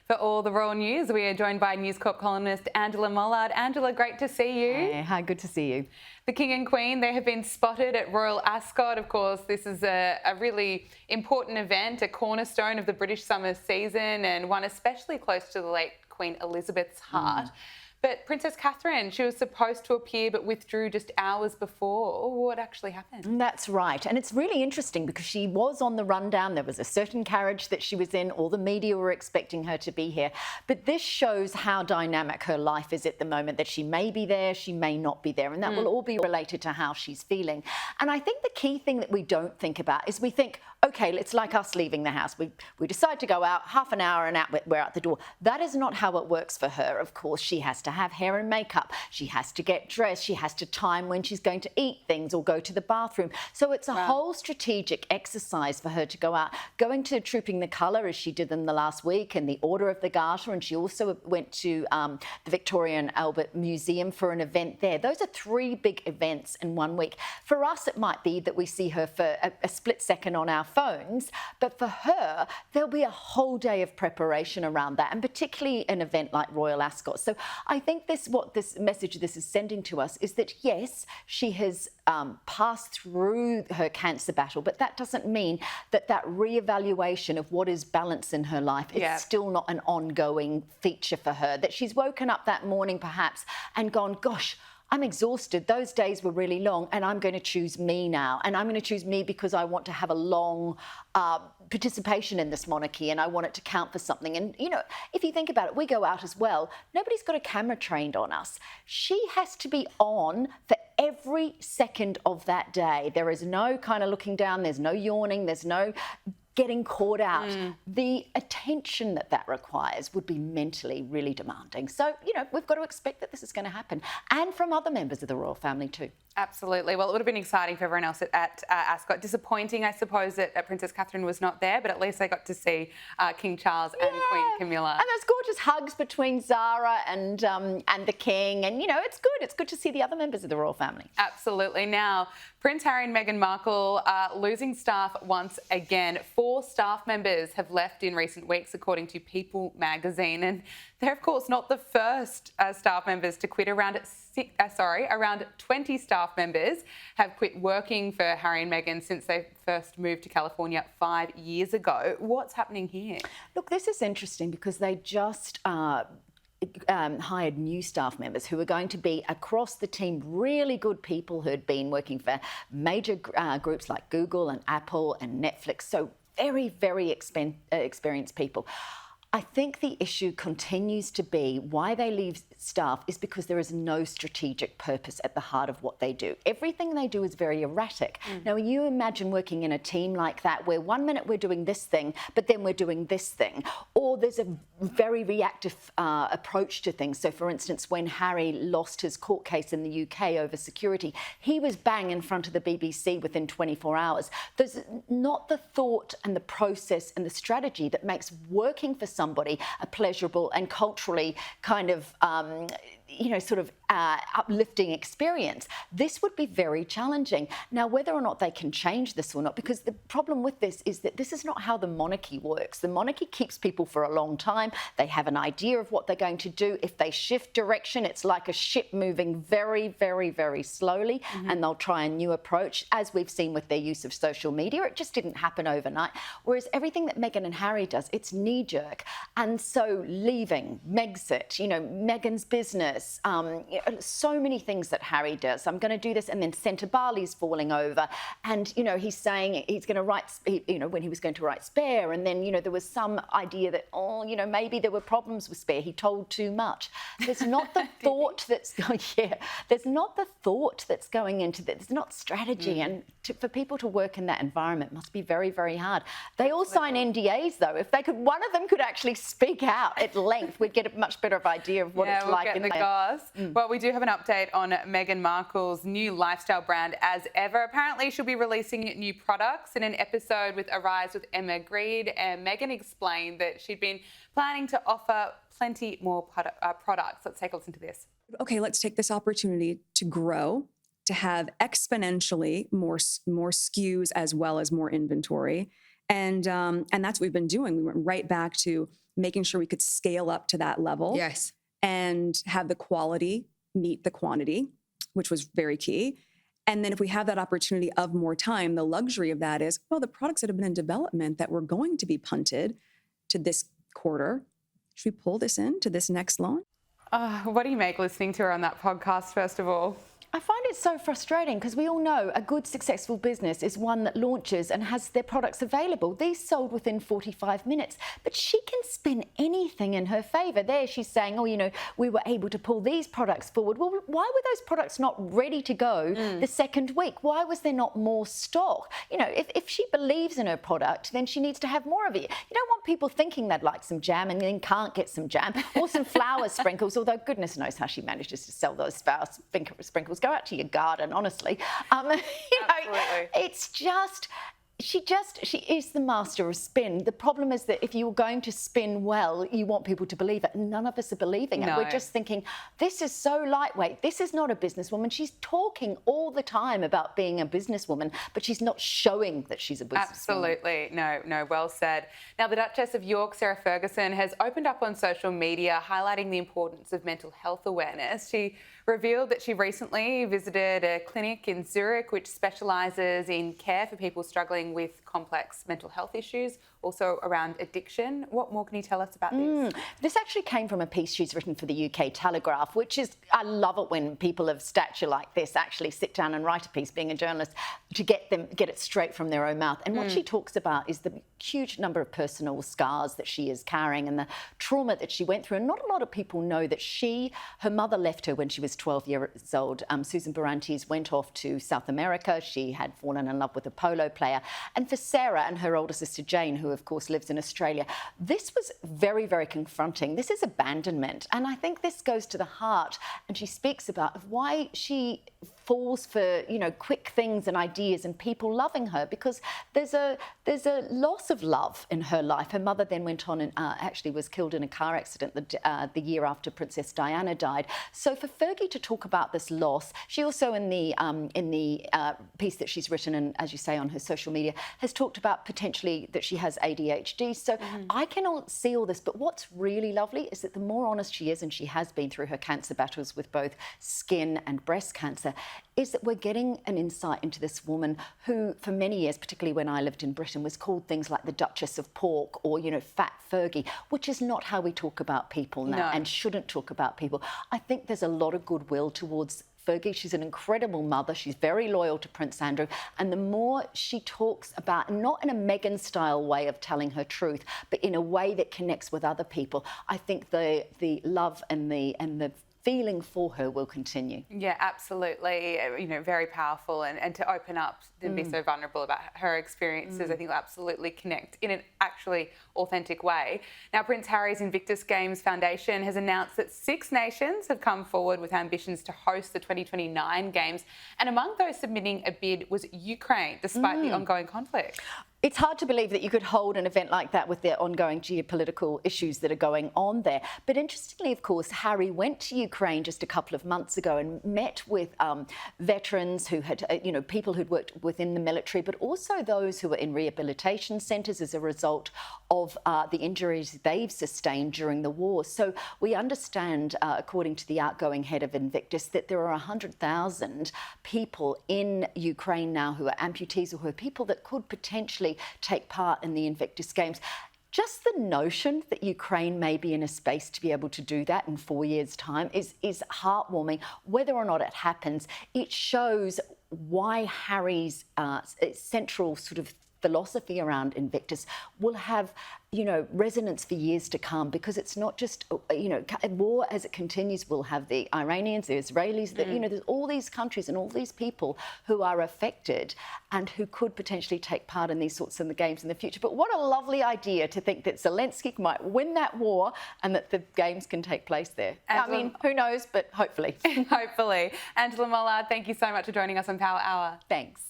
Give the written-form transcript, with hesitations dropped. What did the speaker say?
For all the royal news, we are joined by Corp Columnist Angela Mollard. Angela, great to see you. Hey, hi, good to see you. The King and Queen, they have been spotted at Royal Ascot. Of course, this is a really important event, a cornerstone of the British summer season, and one especially close to the late Queen Elizabeth's heart. But Princess Catherine, she was supposed to appear but withdrew just hours before. What actually happened? That's right. And it's really interesting because she was on the rundown. There was a certain carriage that she was in. All the media were expecting her to be here. But this shows how dynamic her life is at the moment, that she may be there, she may not be there. And that will all be related to how she's feeling. And I think the key thing that we don't think about is we think, OK, it's like us leaving the house. We decide to go out, half an hour and we're out the door. That is not how it works for her. Of course, she has to have hair and makeup. She has to get dressed. She has to time when she's going to eat things or go to the bathroom. So it's a whole strategic exercise for her to go out, going to Trooping the Colour as she did in the last week, and the Order of the Garter. And she also went to the Victoria and Albert Museum for an event there. Those are 3 big events in 1 week. For us, it might be that we see her for a split second on our phones, but for her, there'll be a whole day of preparation around that, and particularly an event like Royal Ascot. So I think what this message this is sending to us is that, yes, she has passed through her cancer battle, but that doesn't mean that reevaluation of what is balance in her life is still not an ongoing feature for her, that she's woken up that morning perhaps and gone, gosh, I'm exhausted. Those days were really long, and I'm going to choose me now. And I'm going to choose me because I want to have a long participation in this monarchy, and I want it to count for something. And, you know, if you think about it, we go out as well. Nobody's got a camera trained on us. She has to be on for every second of that day. There is no kind of looking down. There's no yawning. There's no getting caught out. The attention that requires would be mentally really demanding. So, you know, we've got to expect that this is going to happen, and from other members of the royal family too. Absolutely. Well, it would have been exciting for everyone else at Ascot. Disappointing, I suppose, that Princess Catherine was not there, but at least they got to see King Charles and Queen Camilla. And those gorgeous hugs between Zara and the King. And, you know, it's good. It's good to see the other members of the royal family. Absolutely. Now, Prince Harry and Meghan Markle are losing staff once again. 4 staff members have left in recent weeks, according to People magazine. And they're, of course, not the first staff members to quit. Around 20 staff members have quit working for Harry and Meghan since they first moved to California 5 years ago. What's happening here? Look, this is interesting because they just hired new staff members who are going to be across the team, really good people who had been working for major groups like Google and Apple and Netflix. So very, very experienced people. I think the issue continues to be why they leave staff is because there is no strategic purpose at the heart of what they do. Everything they do is very erratic. Now, you imagine working in a team like that where 1 minute we're doing this thing, but then we're doing this thing. Or there's a very reactive approach to things. So, for instance, when Harry lost his court case in the UK over security, he was bang in front of the BBC within 24 hours. There's not the thought and the process and the strategy that makes working for somebody a pleasurable and culturally kind of uplifting experience. This would be very challenging. Now, whether or not they can change this or not, because the problem with this is that this is not how the monarchy works. The monarchy keeps people for a long time. They have an idea of what they're going to do. If they shift direction, it's like a ship moving very, very, very slowly, and they'll try a new approach, as we've seen with their use of social media. It just didn't happen overnight. Whereas everything that Meghan and Harry does, it's knee-jerk. And so leaving, Megxit, you know, Meghan's business, so many things that Harry does. I'm going to do this, and then Centre Barley's falling over, and you know he's saying he's going to write, you know, when he was going to write Spare, and then you know there was some idea that maybe there were problems with Spare. He told too much. There's not the thought that's going. There's not the thought that's going into that. There's not strategy, and for people to work in that environment must be very, very hard. They all sign NDAs though. If they could, one of them could actually speak out at length, we'd get a much better idea of what it's like in the goss. Well, we do have an update on Meghan Markle's new lifestyle brand as ever. Apparently, she'll be releasing new products. In an episode with Arise with Emma Greed, Meghan explained that she'd been planning to offer plenty more products. Let's take a listen to this. Okay, let's take this opportunity to grow, to have exponentially more SKUs as well as more inventory. And that's what we've been doing. We went right back to making sure we could scale up to that level. Yes. And have the quality meet the quantity, which was very key. And then if we have that opportunity of more time, the luxury of that is, well, the products that have been in development that were going to be punted to this quarter, should we pull this in to this next launch? What do you make listening to her on that podcast, first of all? I find it so frustrating because we all know a good, successful business is one that launches and has their products available. These sold within 45 minutes, but she can spin anything in her favour. There she's saying, oh, you know, we were able to pull these products forward. Well, why were those products not ready to go the second week? Why was there not more stock? You know, if she believes in her product, then she needs to have more of it. You don't want people thinking they'd like some jam and then can't get some jam or some flour sprinkles, although goodness knows how she manages to sell those flour sprinkles. Go out to your garden, honestly. You know, it's just, she is the master of spin. The problem is that if you're going to spin well, you want people to believe it. None of us are believing it. No. We're just thinking, this is so lightweight. This is not a businesswoman. She's talking all the time about being a businesswoman, but she's not showing that she's a businesswoman. Absolutely. No, well said. Now, the Duchess of York, Sarah Ferguson, has opened up on social media highlighting the importance of mental health awareness. She revealed that she recently visited a clinic in Zurich which specialises in care for people struggling with complex mental health issues, also around addiction. What more can you tell us about this? This actually came from a piece she's written for the UK Telegraph, which is, I love it when people of stature like this actually sit down and write a piece, being a journalist, to get it straight from their own mouth. And what she talks about is the huge number of personal scars that she is carrying and the trauma that she went through. And not a lot of people know that her mother left her when she was 12 years old. Susan Barantes went off to South America. She had fallen in love with a polo player. And for Sarah and her older sister Jane, who of course lives in Australia, this was very, very confronting. This is abandonment. And I think this goes to the heart. And she speaks about why she falls for, you know, quick things and ideas and people loving her, because there's a loss of love in her life. Her mother then went on and actually was killed in a car accident the year after Princess Diana died. So for Fergie to talk about this loss, she also in the piece that she's written, and as you say on her social media, has talked about potentially that she has ADHD. So I cannot see all this, but what's really lovely is that the more honest she is, and she has been through her cancer battles with both skin and breast cancer, is that we're getting an insight into this woman who, for many years, particularly when I lived in Britain, was called things like the Duchess of Pork or, you know, Fat Fergie, which is not how we talk about people now and shouldn't talk about people. I think there's a lot of goodwill towards Fergie. She's an incredible mother. She's very loyal to Prince Andrew. And the more she talks about, not in a Meghan style way of telling her truth, but in a way that connects with other people, I think the love and the feeling for her will continue. Yeah, absolutely. You know, very powerful, and to open up and be so vulnerable about her experiences, I think will absolutely connect in an actually authentic way. Now, Prince Harry's Invictus Games Foundation has announced that 6 nations have come forward with ambitions to host the 2029 Games, and among those submitting a bid was Ukraine, despite the ongoing conflict. It's hard to believe that you could hold an event like that with the ongoing geopolitical issues that are going on there. But interestingly, of course, Harry went to Ukraine just a couple of months ago and met with veterans who had, people who'd worked within the military, but also those who were in rehabilitation centres as a result of the injuries they've sustained during the war. So we understand, according to the outgoing head of Invictus, that there are 100,000 people in Ukraine now who are amputees or who are people that could potentially take part in the Invictus Games. Just the notion that Ukraine may be in a space to be able to do that in 4 years' time is heartwarming. Whether or not it happens, it shows why Harry's central sort of philosophy around Invictus will have, resonance for years to come, because it's not just, war as it continues will have the Iranians, the Israelis, there's all these countries and all these people who are affected and who could potentially take part in these sorts of the games in the future. But what a lovely idea to think that Zelensky might win that war and that the games can take place there. I mean, who knows, but hopefully. Hopefully. Angela Mollard, thank you so much for joining us on Power Hour. Thanks.